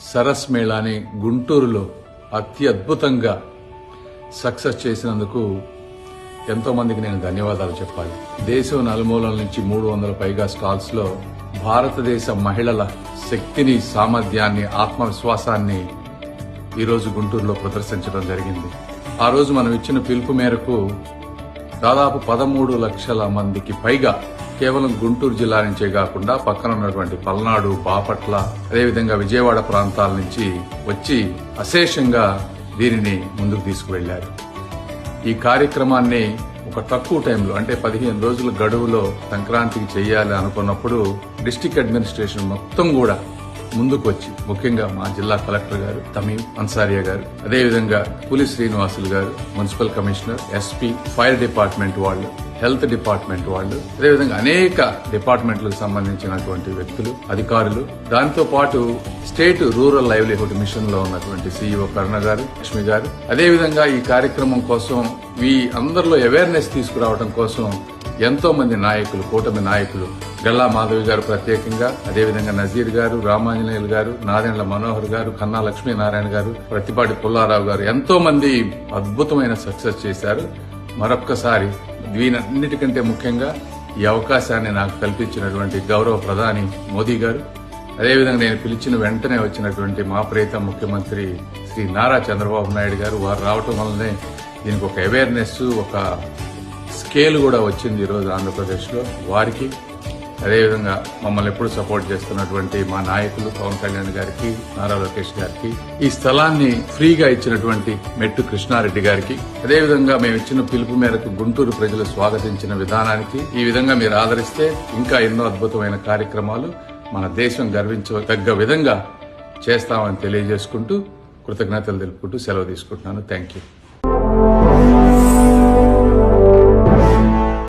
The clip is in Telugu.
సరస్ మేళాని గుంటూరులో అత్యద్భుతంగా సక్సెస్ చేసినందుకు ఎంతో మందికి నేను ధన్యవాదాలు చెప్పాలి. దేశం నలుమూలల నుంచి 300 పైగా స్టాల్స్ లో భారతదేశ మహిళల శక్తిని, సామర్థ్యాన్ని, ఆత్మవిశ్వాసాన్ని ఈరోజు గుంటూరులో ప్రదర్శించడం జరిగింది. ఆ రోజు మనం ఇచ్చిన పిలుపు మేరకు దాదాపు 13 లక్షల మందికి పైగా కేవలం గుంటూరు జిల్లా నుంచే కాకుండా పక్కన ఉన్నటువంటి పల్నాడు, బాపట్ల, అదేవిధంగా విజయవాడ ప్రాంతాల నుంచి వచ్చి అశేషంగా దీనిని ముందుకు తీసుకువెళ్లారు. ఈ కార్యక్రమాన్ని ఒక తక్కువ టైంలో అంటే 15 రోజుల గడువులో సంక్రాంతికి చేయాలి అనుకున్నప్పుడు డిస్ట్రిక్ట్ అడ్మినిస్ట్రేషన్ మొత్తం కూడా ముందుకు వచ్చి, ముఖ్యంగా మా జిల్లా కలెక్టర్ గారు తమీం అన్సారియా గారు, అదేవిధంగా పులి శ్రీనివాసులు గారు, municipal commissioner, SP, fire department వాళ్ళు, హెల్త్ డిపార్ట్మెంట్ వాళ్ళు, అదేవిధంగా అనేక డిపార్ట్మెంట్లకు సంబంధించినటువంటి వ్యక్తులు, అధికారులు, దాంతో పాటు స్టేట్ రూరల్ లైవ్లీహుడ్ మిషన్ లో ఉన్నటువంటి సీఈఓ కరుణ గారు, లక్ష్మి గారు, అదేవిధంగా ఈ కార్యక్రమం కోసం ఈ అందరిలో అవేర్నెస్ తీసుకురావడం కోసం ఎంతో మంది నాయకులు, కూటమి నాయకులు, గల్లా మాధవి గారు ప్రత్యేకంగా, అదేవిధంగా నజీర్ గారు, రామాంజనేయులు గారు, నాదెండ్ల మనోహర్ గారు, కన్నా లక్ష్మీనారాయణ గారు, ప్రతిపాటి పుల్లారావు గారు ఎంతో మంది అద్భుతమైన సక్సెస్ చేశారు. మరొక్కసారి వీనన్నిటికంటే ముఖ్యంగా ఈ అవకాశాన్ని నాకు కల్పించినటువంటి గౌరవ ప్రధాని మోదీ గారు, అదేవిధంగా నేను పిలిచిన వెంటనే వచ్చినటువంటి మా ప్రియతమ ముఖ్యమంత్రి శ్రీ నారా చంద్రబాబు నాయుడు గారు, వారు రావటం వల్లనే దీనికి ఒక అవేర్నెస్, ఒక స్కేల్ కూడా వచ్చింది ఈరోజు ఆంధ్రప్రదేశ్లో. వారికి, అదేవిధంగా మమ్మల్ని ఎప్పుడు సపోర్ట్ చేస్తున్నటువంటి మా నాయకులు పవన్ కళ్యాణ్ గారికి, నారా లోకేష్ గారికి, ఈ స్థలాన్ని ఫ్రీగా ఇచ్చినటువంటి మెట్టు కృష్ణారెడ్డి గారికి, అదేవిధంగా మేము ఇచ్చిన పిలుపు మేరకు గుంటూరు ప్రజలు స్వాగతించిన విధానానికి, ఈ విధంగా మీరు ఆదరిస్తే ఇంకా ఎన్నో అద్భుతమైన కార్యక్రమాలు మన దేశం గర్వించదగ్గ విధంగా చేస్తామని తెలియజేసుకుంటూ కృతజ్ఞతలు తెలుపుకుంటూ సెలవు తీసుకుంటున్నాను. Thank you.